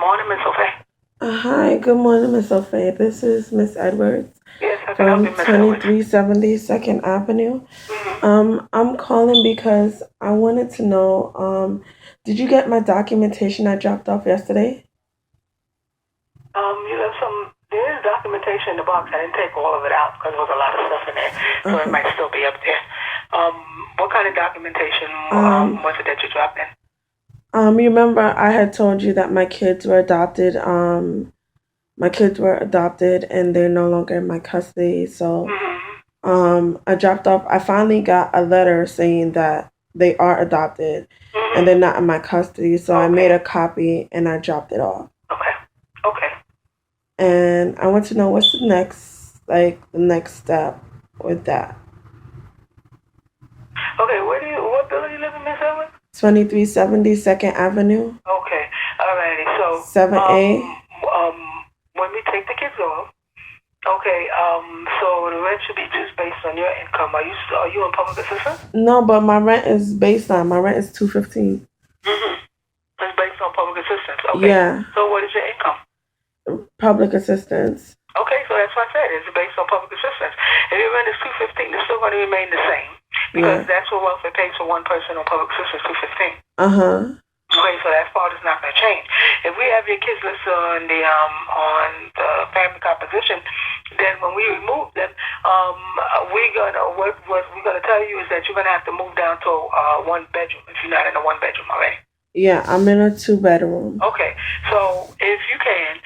morning, Miss Sophie. Hi, good morning, Miss O'Fay. This is Miss Edwards Yes, I can help you, from Miss Edwards. 2370 Second Avenue. Mm-hmm. I'm calling because I wanted to know, did you get my documentation I dropped off yesterday? You have some. There is documentation in the box. I didn't take all of it out because there was a lot of stuff in there, so it Okay. might still be up there. What kind of documentation was it that you dropped in? You remember I had told you that my kids were adopted. My kids were adopted and they're no longer in my custody. So, Mm-hmm. I dropped off. I finally got a letter saying that they are adopted and they're Mm-hmm. not in my custody. So I made Okay. a copy and I dropped it off. Okay. Okay. And I want to know what's the next step with that. Okay. What building you live in, Miss Edwards? 2370 Second Avenue, Okay. Alrighty. So, 7A. um, when we take the kids off. Okay, so the rent should be just based on your income. Are you on public assistance? No, but my rent is $215. Mm-hmm. It's based on public assistance. Okay. Yeah, So what is your income? public assistance. Okay, so that's what I said. It's based on public assistance. If your rent is $215, it's still going to remain the same because Yeah. that's what welfare pays for one person on public assistance, $215. Uh-huh. Okay, so that part is not going to change. If we have your kids listed on the family composition, then when we remove them, we're gonna what we're gonna tell you is that you're gonna have to move down to one bedroom if you're not in a one bedroom already. Yeah, I'm in a 2 bedroom. Okay, so if you can,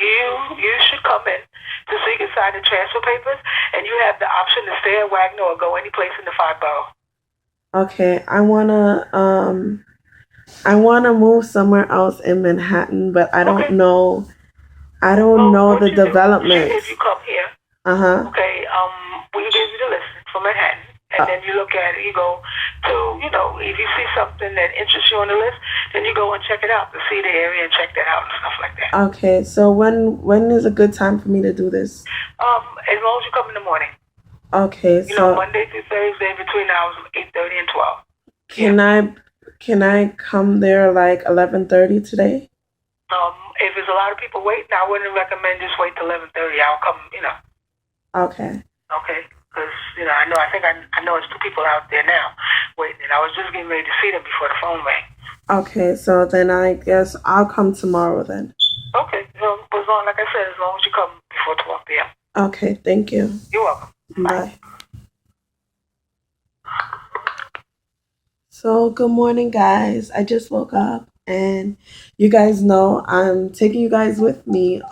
you should come in to so you can sign the transfer papers, and you have the option to stay at Wagner or go any place in the 5 borough. Okay, I wanna move somewhere else in Manhattan, but I don't Okay. know. I Well, don't know what the you do if developments. you come here, Uh-huh. okay, we give you the list for Manhattan, and then you look at it, you go to, if you see something that interests you on the list, then you go and check it out to see the area and check that out and stuff like that. Okay, so when is a good time for me to do this? As long as you come in the morning, Okay, so Monday through Thursday between the hours of 8:30 and 12. can I come there like 11:30 today? If there's a lot of people waiting, I wouldn't recommend just wait till 11:30. I'll come, Okay. okay, because I know it's two people out there now waiting, and I was just getting ready to see them before the phone rang. Okay, so then I guess I'll come tomorrow then. Okay, like I said, as long as you come before 12 p.m. Okay, thank you. You're welcome. Bye. So, good morning, guys. I just woke up, and you guys know I'm taking you guys with me.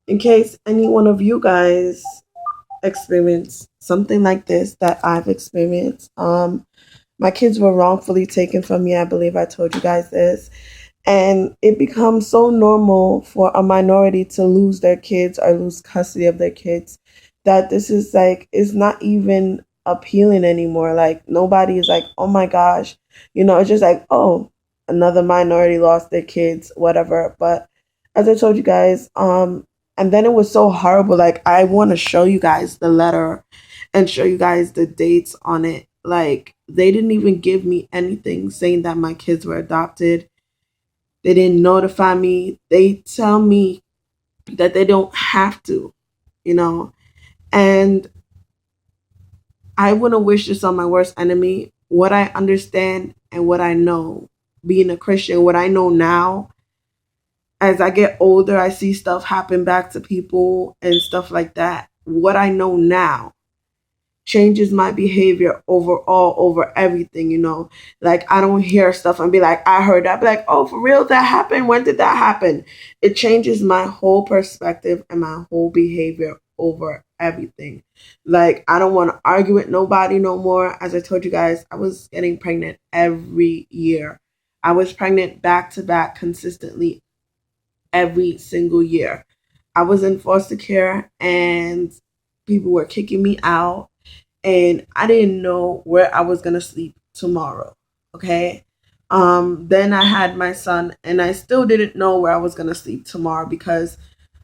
In case any one of you guys experience something like this that I've experienced. My kids were wrongfully taken from me. I believe I told you guys this. And it becomes so normal for a minority to lose their kids or lose custody of their kids that this is like, it's not even appealing anymore. Like, nobody is like, oh my gosh. It's just like, oh, another minority lost their kids, whatever. But as I told you guys, and then it was so horrible. Like, I want to show you guys the letter and show you guys the dates on it. Like, they didn't even give me anything saying that my kids were adopted. They didn't notify me. They tell me that they don't have to, you know. And I wouldn't wish this on my worst enemy. What I understand and what I know, being a Christian, what I know now, as I get older, I see stuff happen back to people and stuff like that. What I know now changes my behavior overall over everything. Like, I don't hear stuff and be like, I heard that. Be like, oh, for real, that happened? When did that happen? It changes my whole perspective and my whole behavior over everything. Like, I don't want to argue with nobody no more. As I told you guys, I was getting pregnant every year. I was pregnant back to back consistently every single year. I was in foster care and people were kicking me out, and I didn't know where I was gonna sleep tomorrow. Okay. Then I had my son, and I still didn't know where I was gonna sleep tomorrow because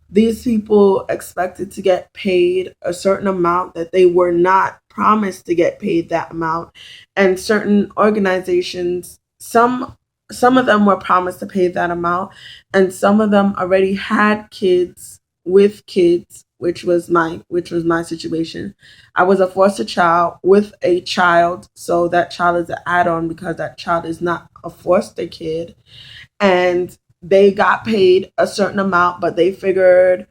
these people expected to get paid a certain amount that they were not promised to get paid that amount, and certain organizations, some some of them were promised to pay that amount, and some of them already had kids with kids, which was my situation. I was a foster child with a child, so that child is an add-on because that child is not a foster kid, and they got paid a certain amount, but they figured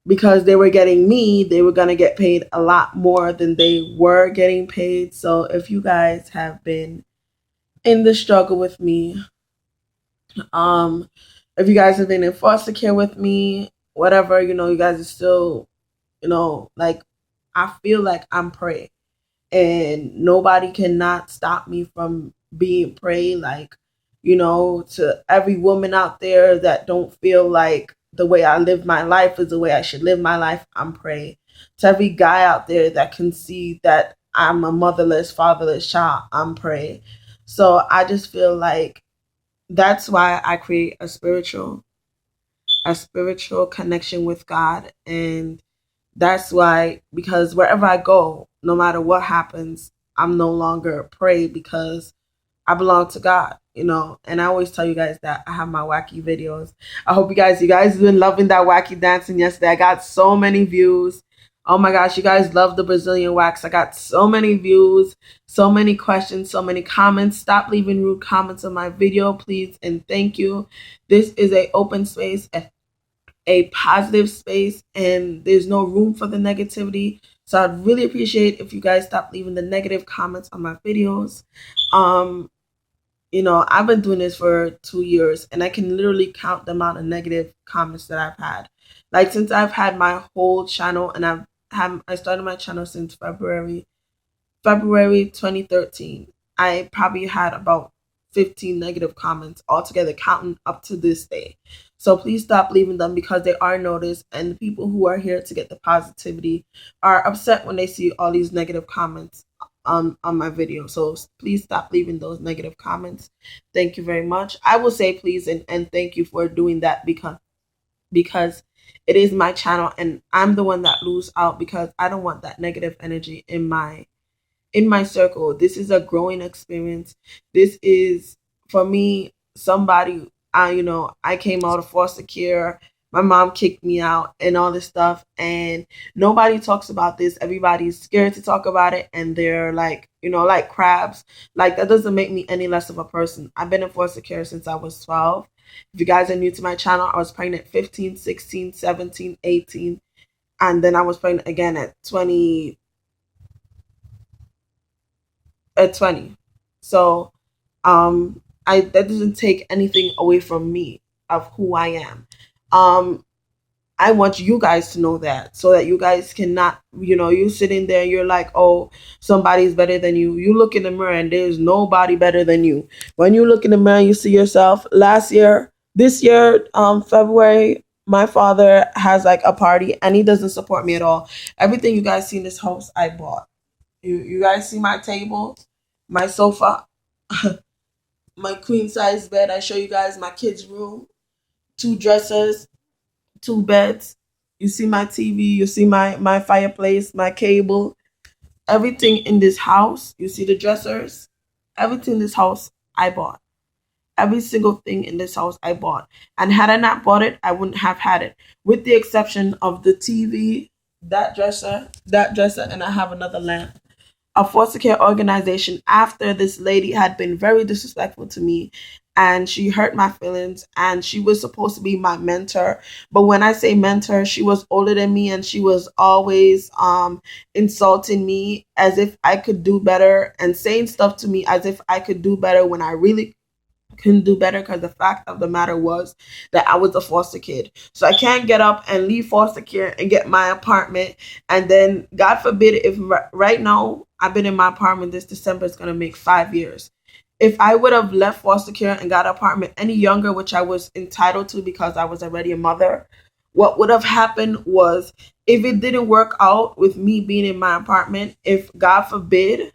because they were getting me, they were going to get paid a lot more than they were getting paid. So if you guys have been in the struggle with me, um, if you guys have been in foster care with me, whatever, you guys are still, like, I feel like I'm prey, and nobody cannot stop me from being prey. Like, to every woman out there that don't feel like the way I live my life is the way I should live my life, I'm prey. To every guy out there that can see that I'm a motherless, fatherless child, I'm prey. So I just feel like that's why I create a spiritual connection with God. And that's why, because wherever I go, no matter what happens, I'm no longer a prey because I belong to God. And I always tell you guys that I have my wacky videos. I hope you guys have been loving that wacky dancing yesterday. I got so many views. Oh my gosh, you guys love the Brazilian wax. I got so many views, so many questions, so many comments. Stop leaving rude comments on my video, please, and thank you. This is a open space, a positive space, and there's no room for the negativity. So I'd really appreciate if you guys stop leaving the negative comments on my videos. Um, I've been doing this for 2 years, and I can literally count the amount of negative comments that I've had. Like, since I've had my whole channel, and I started my channel since February 2013. I probably had about 15 negative comments altogether, counting up to this day. So please stop leaving them because they are noticed, and the people who are here to get the positivity are upset when they see all these negative comments on my video. So please stop leaving those negative comments. Thank you very much. I will say please and thank you for doing that because it is my channel, and I'm the one that lose out because I don't want that negative energy in my circle. This is a growing experience. This is, for me, somebody, I came out of foster care. My mom kicked me out and all this stuff, and nobody talks about this. Everybody's scared to talk about it, and they're like, like crabs. Like, that doesn't make me any less of a person. I've been in foster care since I was 12. If you guys are new to my channel, I was pregnant 15, 16, 17, 18, and then I was pregnant again at 20. At 20. So I that doesn't take anything away from me of who I am. Um I want you guys to know that, so that you guys cannot, you sitting there, you're like, oh, somebody's better than you. You look in the mirror and there's nobody better than you. When you look in the mirror, you see yourself. This year, February, my father has like a party, and he doesn't support me at all. Everything you guys see in this house, I bought. You guys see my table, my sofa, my queen size bed. I show you guys my kids' room, two dressers, two beds. You see my TV, you see my fireplace, my cable, everything in this house. You see the dressers, everything in this house I bought. Every single thing in this house I bought. And had I not bought it, I wouldn't have had it. With the exception of the TV, that dresser, and I have another lamp. A foster care organization, after this lady had been very disrespectful to me, and she hurt my feelings, and she was supposed to be my mentor. But when I say mentor, she was older than me, and she was always insulting me as if I could do better, and saying stuff to me as if I could do better when I really couldn't do better, because the fact of the matter was that I was a foster kid. So I can't get up and leave foster care and get my apartment. And then, God forbid, if right now I've been in my apartment, this December is going to make 5 years. If I would have left foster care and got an apartment any younger, which I was entitled to because I was already a mother, what would have happened was, if it didn't work out with me being in my apartment, if God forbid,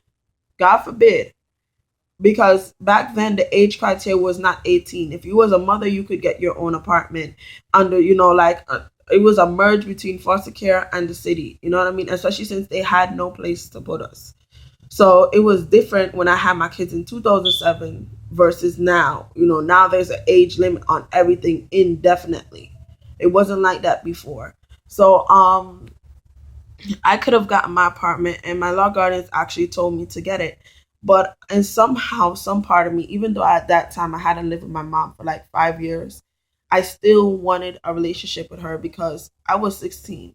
because back then the age criteria was not 18. If you was a mother, you could get your own apartment under, it was a merge between foster care and the city. You know what I mean? Especially since they had no place to put us. So it was different when I had my kids in 2007. versus now. Now there's an age limit on everything indefinitely. It wasn't like that before. So I could have gotten my apartment, and my law guardians actually told me to get it. But and somehow, some part of me, even though at that time I hadn't lived with my mom for like 5 years, I still wanted a relationship with her because I was 16.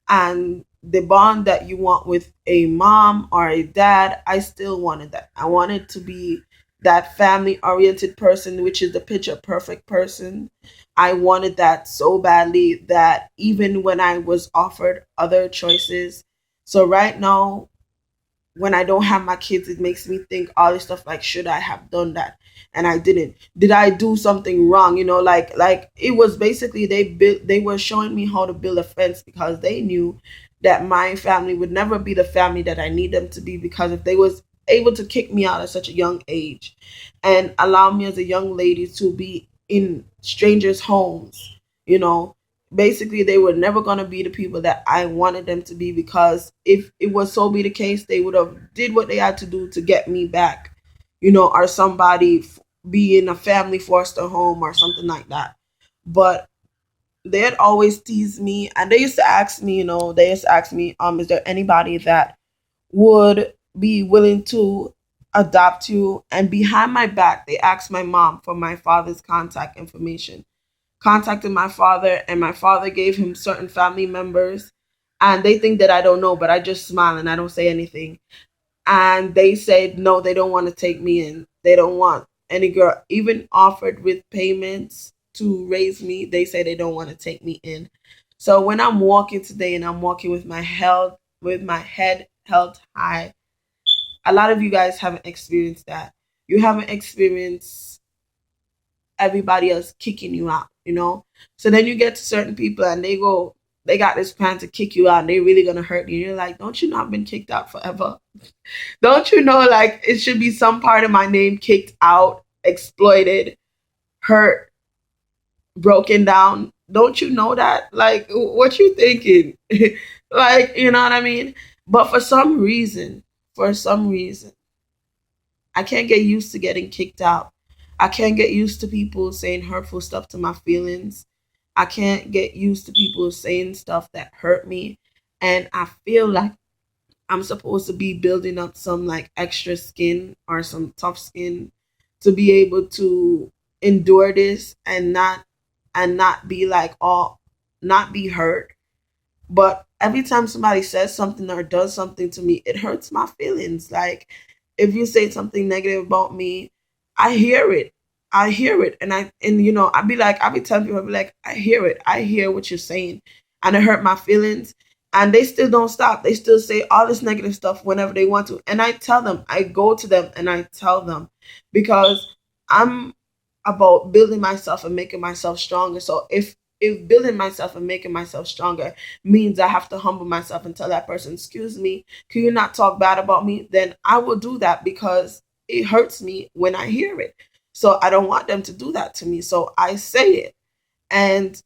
And the bond that you want with a mom or a dad, I still wanted that. I wanted to be that family oriented person, which is the picture perfect person. I wanted that so badly that even when I was offered other choices, so right now when I don't have my kids, it makes me think all this stuff like, should I have done that? And I didn't. Did I do something wrong? Like it was basically they were showing me how to build a fence because they knew that my family would never be the family that I need them to be, because if they was able to kick me out at such a young age and allow me as a young lady to be in strangers' homes, you know, basically they were never going to be the people that I wanted them to be, because if it was so be the case, they would have did what they had to do to get me back, or somebody be in a family foster home or something like that. But they'd always tease me, and they used to ask me, is there anybody that would be willing to adopt you? And behind my back, they asked my mom for my father's contact information, contacted my father, and my father gave him certain family members. And they think that I don't know, but I just smile and I don't say anything. And they said no, they don't want to take me in. They don't want any girl, even offered with payments to raise me. They say they don't want to take me in. So when I'm walking today and I'm walking with my head held high, a lot of you guys haven't experienced that. You haven't experienced everybody else kicking you out. So then you get to certain people and they got this plan to kick you out and they're really gonna hurt you. You're like, don't you know I've been kicked out forever? Don't you know, like, it should be some part of my name kicked out, exploited, hurt, broken down? Don't you know that? Like, what you thinking? Like, you know what I mean? But for some reason, I can't get used to getting kicked out. I can't get used to people saying hurtful stuff to my feelings. I can't get used to people saying stuff that hurt me. And I feel like I'm supposed to be building up some like extra skin or some tough skin to be able to endure this and not be like all not be hurt. But every time somebody says something or does something to me, it hurts my feelings. Like, if you say something negative about me, I hear it. I hear it. And I'd be telling people, I'd be like, I hear it. I hear what you're saying. And it hurt my feelings. And they still don't stop. They still say all this negative stuff whenever they want to. And I tell them, I go to them and I tell them, because I'm about building myself and making myself stronger. So if building myself and making myself stronger means I have to humble myself and tell that person, excuse me, can you not talk bad about me? Then I will do that, because it hurts me when I hear it. So I don't want them to do that to me. So I say it. And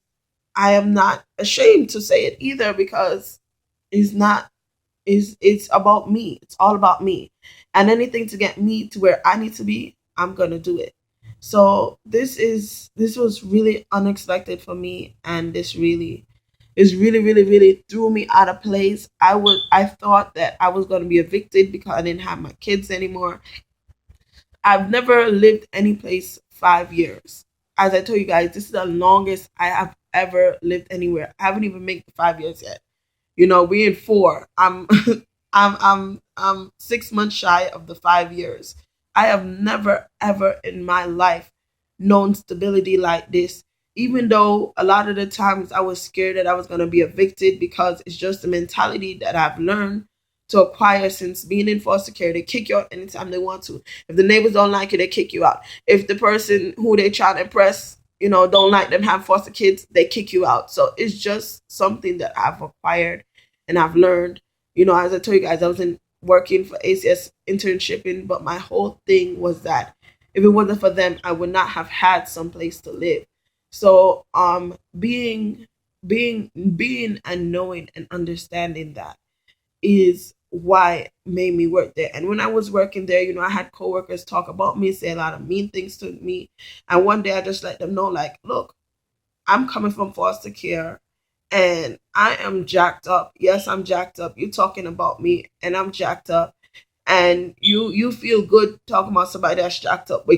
I am not ashamed to say it either, because it's not it's about me. It's all about me. And anything to get me to where I need to be, I'm gonna do it. So this was really unexpected for me, and this really threw me out of place. I thought that I was gonna be evicted because I didn't have my kids anymore. I've never lived any place 5 years. As I told you guys, this is the longest I have ever lived anywhere. I haven't even made the 5 years yet. We in four. I'm 6 months shy of the 5 years. I have never ever in my life known stability like this. Even though a lot of the times I was scared that I was gonna be evicted, because it's just the mentality that I've learned to acquire since being in foster care. They kick you out anytime they want to. If the neighbors don't like you, they kick you out. If the person who they try to impress, don't like them have foster kids, they kick you out. So it's just something that I've acquired and I've learned. As I told you guys, I was working for ACS internshiping, but my whole thing was that if it wasn't for them, I would not have had some place to live. So being and knowing and understanding that is why made me work there. And when I was working there, I had coworkers talk about me, say a lot of mean things to me. And one day I just let them know, like, look, I'm coming from foster care and I am jacked up. Yes, I'm jacked up. You talking about me and I'm jacked up. And you feel good talking about somebody that's jacked up, but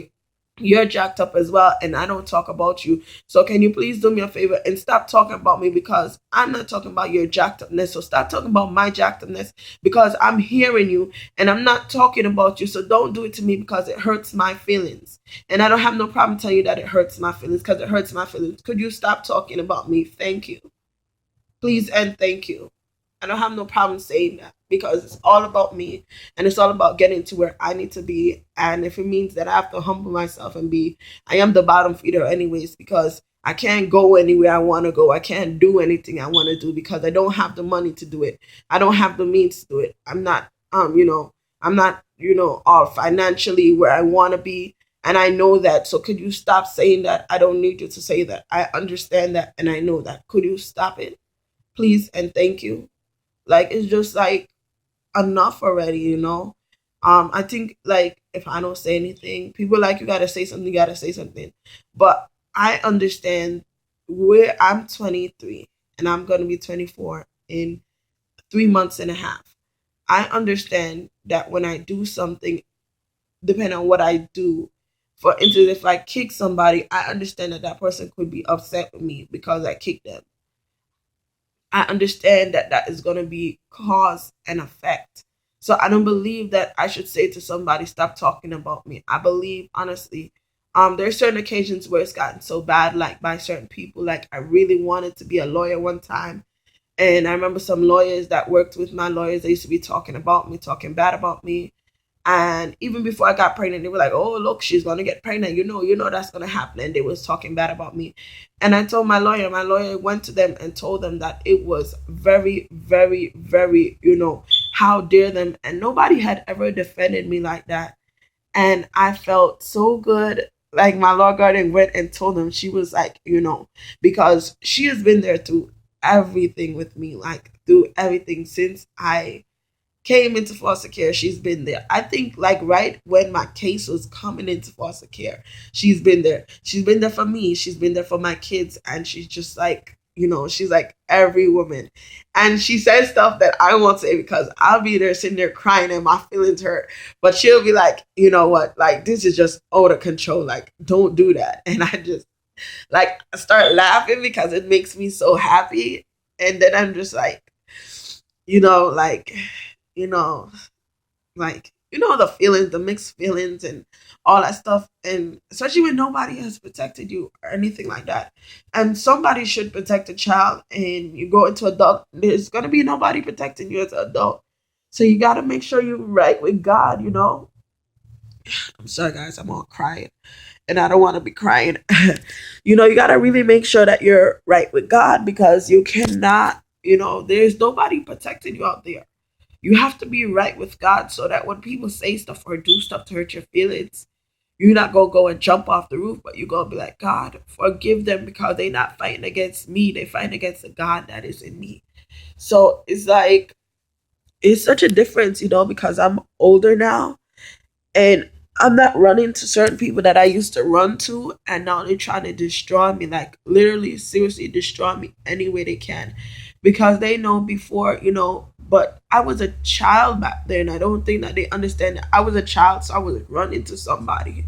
you're jacked up as well, and I don't talk about you. So can you please do me a favor and stop talking about me, because I'm not talking about your jacked upness. So stop talking about my jacked upness, because I'm hearing you and I'm not talking about you. So don't do it to me, because it hurts my feelings. And I don't have no problem telling you that it hurts my feelings, because it hurts my feelings. Could you stop talking about me? Thank you. Please and thank you. I don't have no problem saying that, because it's all about me and it's all about getting to where I need to be. And if it means that I have to humble myself and I am the bottom feeder anyways, because I can't go anywhere I want to go. I can't do anything I want to do because I don't have the money to do it. I don't have the means to do it. I'm not, all financially where I want to be. And I know that. So could you stop saying that? I don't need you to say that. I understand that and I know that. Could you stop it? Please and thank you. Like, it's just like enough already. I think, like, if I don't say anything, people are like, you gotta say something, you gotta say something. But I understand where I'm 23 and I'm gonna be 24 in 3 months and a half. I understand that when I do something, depending on what I do, for instance, if I kick somebody, I understand that that person could be upset with me because I kicked them. I understand that that is going to be cause and effect. So I don't believe that I should say to somebody, stop talking about me. I believe, honestly, there's certain occasions where it's gotten so bad, like by certain people. Like, I really wanted to be a lawyer one time. And I remember some lawyers that worked with my lawyers, they used to be talking about me, talking bad about me. And even before I got pregnant, they were like, "Oh, look, she's gonna get pregnant. You know that's gonna happen." And they was talking bad about me. And I told my lawyer. My lawyer went to them and told them that it was very, very, very, how dare them. And nobody had ever defended me like that. And I felt so good. Like, my law guardian went and told them. She was like, because she has been there through everything with me, like through everything since I came into foster care. She's been there. I think, like, right when my case was coming into foster care, she's been there. She's been there for me. She's been there for my kids. And she's just like, she's like every woman. And she says stuff that I won't say, because I'll be there sitting there crying and my feelings hurt. But she'll be like, you know what? Like, this is just out of control. Like, don't do that. And I just, like, start laughing because it makes me so happy. And then I'm just like, like, you know, the feelings, the mixed feelings and all that stuff. And especially when nobody has protected you or anything like that. And somebody should protect a child, and you go into adult, there's going to be nobody protecting you as an adult. So you got to make sure you're right with God. I'm sorry, guys, I'm all crying. And I don't want to be crying. You got to really make sure that you're right with God, because you cannot, there's nobody protecting you out there. You have to be right with God, so that when people say stuff or do stuff to hurt your feelings, you're not going to go and jump off the roof, but you're going to be like, God, forgive them, because they're not fighting against me. They're fighting against the God that is in me. So it's like, it's such a difference, because I'm older now, and I'm not running to certain people that I used to run to, and now they're trying to destroy me, like literally, seriously destroy me any way they can, because they know before, but I was a child back then. I don't think that they understand that I was a child, so I was running to somebody.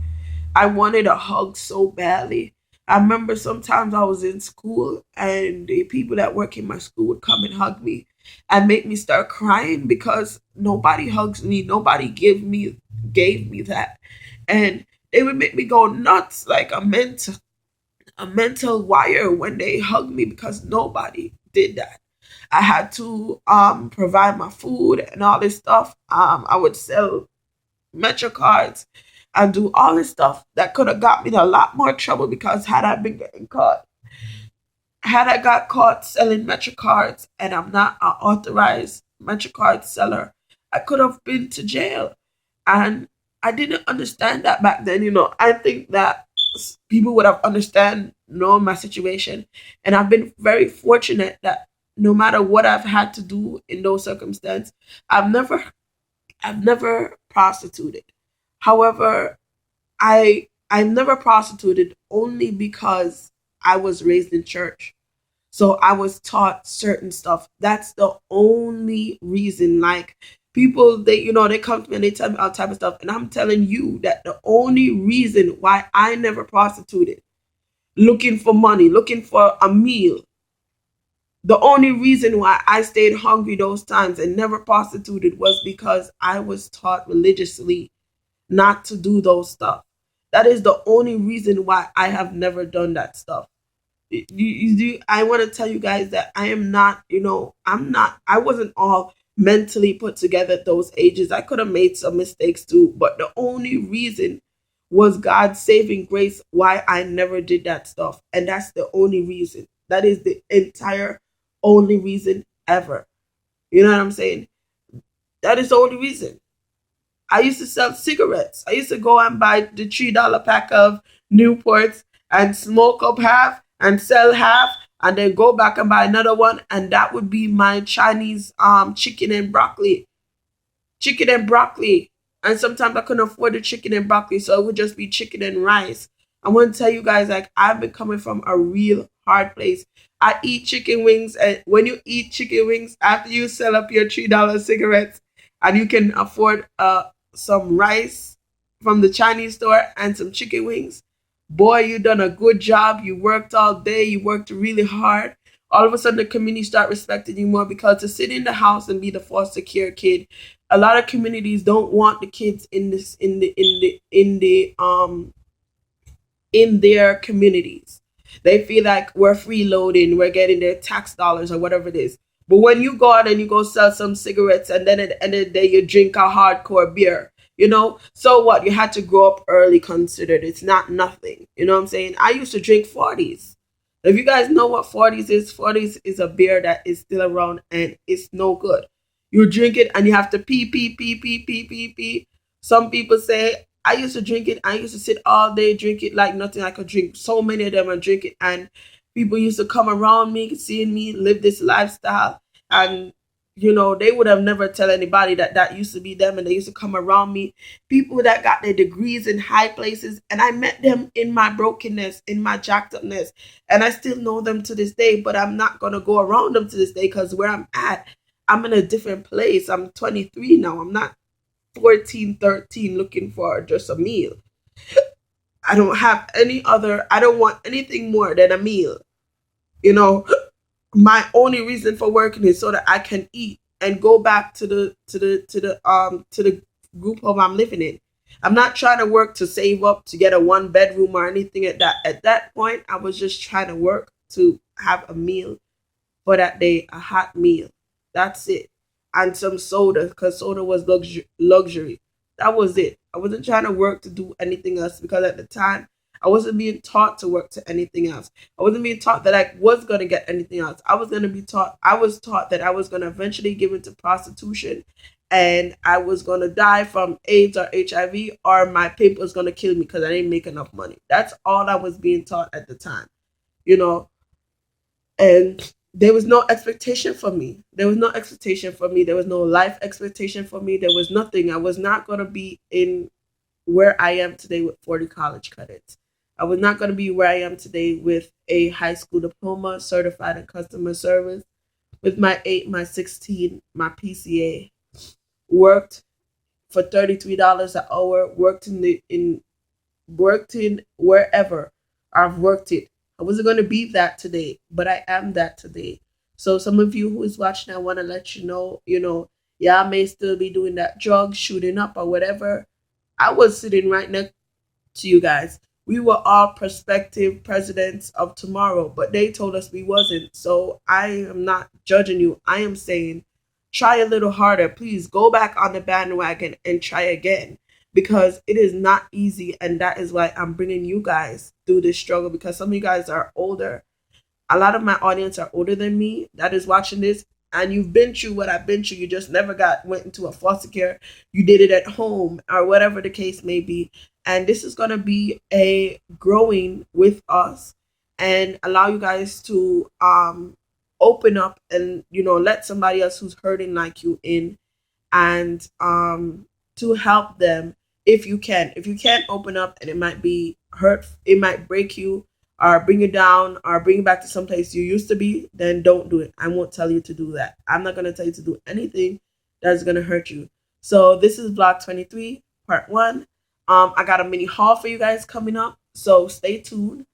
I wanted a hug so badly. I remember sometimes I was in school and the people that work in my school would come and hug me and make me start crying, because nobody hugs me, nobody gave me that. And they would make me go nuts, like a mental wire when they hugged me, because nobody did that. I had to provide my food and all this stuff. I would sell Metro cards and do all this stuff that could have got me in a lot more trouble, because had I got caught selling Metro cards and I'm not an authorized Metro card seller, I could have been to jail. And I didn't understand that back then. I think that people would have understand know my situation, and I've been very fortunate that no matter what I've had to do in those circumstances, I've never I've never prostituted. However, I've never prostituted only because I was raised in church. So I was taught certain stuff. That's the only reason. Like, people, they come to me and they tell me all type of stuff, and I'm telling you that the only reason why I never prostituted, looking for money, looking for a meal, the only reason why I stayed hungry those times and never prostituted was because I was taught religiously not to do those stuff. That is the only reason why I have never done that stuff. I want to tell you guys that I am not, I wasn't all mentally put together at those ages. I could have made some mistakes too, but the only reason was God's saving grace why I never did that stuff. And that's the only reason. That is the entire only reason ever. You know what I'm saying? That is the only reason. I used to sell cigarettes. I used to go and buy the $3 pack of Newports and smoke up half and sell half and then go back and buy another one, and that would be my Chinese chicken and broccoli. Chicken and broccoli. And sometimes I couldn't afford the chicken and broccoli, so it would just be chicken and rice. I want to tell you guys, like, I've been coming from a real hard place. I eat chicken wings, and when you eat chicken wings after you sell up your $3 cigarettes and you can afford some rice from the Chinese store and some chicken wings, boy, you done a good job. You worked all day. You worked really hard. All of a sudden, the community start respecting you more, because to sit in the house and be the foster care kid, a lot of communities don't want the kids in their communities. They feel like we're freeloading, we're getting their tax dollars or whatever it is. But when you go out and you go sell some cigarettes, and then at the end of the day you drink a hardcore beer, so what? You had to grow up early considered. It's not nothing. You know what I'm saying? I used to drink 40s. If you guys know what 40s is a beer that is still around and it's no good. You drink it and you have to pee, pee, pee, pee, pee, pee, pee. Some people say, I used to drink it. I used to sit all day, drink it like nothing. I could drink so many of them and drink it. And people used to come around me, seeing me live this lifestyle. And, they would have never tell anybody that used to be them. And they used to come around me. People that got their degrees in high places. And I met them in my brokenness, in my jacked upness. And I still know them to this day. But I'm not going to go around them to this day, because where I'm at, I'm in a different place. I'm 23 now. I'm not 14, 13 looking for just a meal. I don't want anything more than a meal. My only reason for working is so that I can eat and go back to the group home I'm living in. I'm not trying to work to save up to get a 1-bedroom or anything at that. At that point, I was just trying to work to have a meal for that day, a hot meal. That's it. And some soda, because soda was luxury. That was it. I wasn't trying to work to do anything else, because at the time, I wasn't being taught to work to anything else. I wasn't being taught that I was going to get anything else. I was taught that I was going to eventually give into prostitution, and I was going to die from AIDS or HIV, or my paper was going to kill me because I didn't make enough money. That's all I was being taught at the time, and there was no expectation for me. There was no expectation for me. There was no life expectation for me. There was nothing. I was not going to be in where I am today with 40 college credits. I was not going to be where I am today with a high school diploma, certified in customer service, with my 8, my 16, my PCA. Worked for $33 an hour. Worked in wherever I've worked it. I wasn't going to be that today, but I am that today. So some of you who is watching, I want to let you know, yeah, I may still be doing that drug, shooting up or whatever. I was sitting right next to you guys. We were all prospective presidents of tomorrow, but they told us we wasn't. So I am not judging you. I am saying, try a little harder. Please go back on the bandwagon and try again, because it is not easy. And that is why I'm bringing you guys through this struggle, because some of you guys are older. A lot of my audience are older than me that is watching this, and you've been through what I've been through. You just never went into a foster care. You did it at home or whatever the case may be. And this is going to be a growing with us and allow you guys to open up and, you know, let somebody else who's hurting like you in, and to help them if you can. If you can't open up and it might be hurt, it might break you or bring you down or bring you back to some place you used to be, then don't do it. I won't tell you to do that. I'm not going to tell you to do anything that's going to hurt you. So this is vlog 23 part 1. I got a mini haul for you guys coming up, so stay tuned.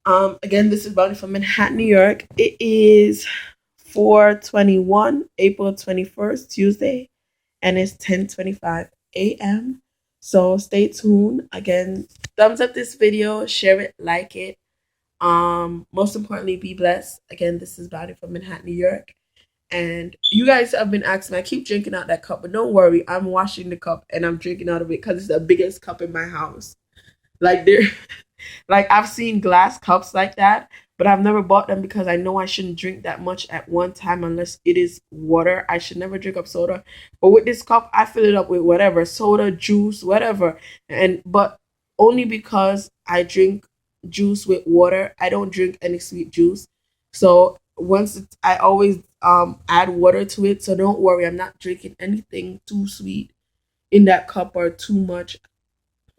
Again, this is Brownie from Manhattan, New York. It is 4/21, April 21st, Tuesday, and it's 10:25 a.m. So stay tuned. Again, thumbs up this video, share it, like it. Most importantly, be blessed. Again, this is Brownie from Manhattan, New York. And you guys have been asking, I keep drinking out that cup, but don't worry, I'm washing the cup and I'm drinking out of it because it's the biggest cup in my house. Like there, like I've seen glass cups like that, but I've never bought them because I know I shouldn't drink that much at one time unless it is water. I should never drink up soda. But with this cup, I fill it up with whatever, soda, juice, whatever. And but only because I drink juice with water. I don't drink any sweet juice. So I always add water to it. So don't worry, I'm not drinking anything too sweet in that cup or too much.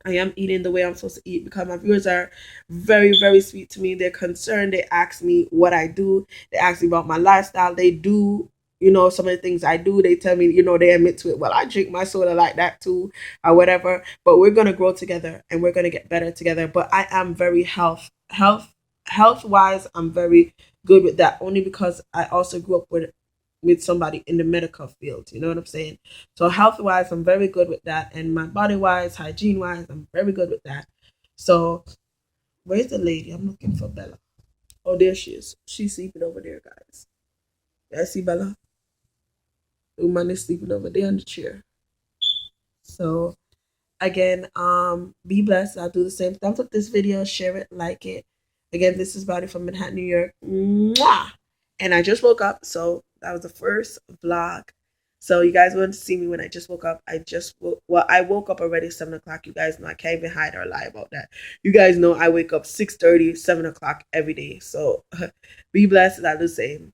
I am eating the way I'm supposed to eat because my viewers are very, very sweet to me. They're concerned. They ask me what I do. They ask me about my lifestyle. They do, you know, some of the things I do. They tell me, you know, they admit to it. Well, I drink my soda like that too, or whatever. But we're gonna grow together and we're gonna get better together. But I am very health wise. I'm very good with that. Only because I also grew up with somebody in the medical field. You know what I'm saying? So health wise, I'm very good with that. And my body wise, hygiene wise, I'm very good with that. So where's the lady? I'm looking for Bella. Oh, there she is. She's sleeping over there, guys. Yeah, see Bella? The woman is sleeping over there on the chair. So again, be blessed. I'll do the same. Thumbs up this video, share it, like it. Again, this is Brownie from Manhattan, New York. Mwah! And I just woke up, so that was the first vlog. So you guys want to see me when I just woke up. I woke up already 7 o'clock. You guys know I can't even hide or lie about that. You guys know I wake up 6:30, 7 o'clock every day. So be blessed. I'll do the same.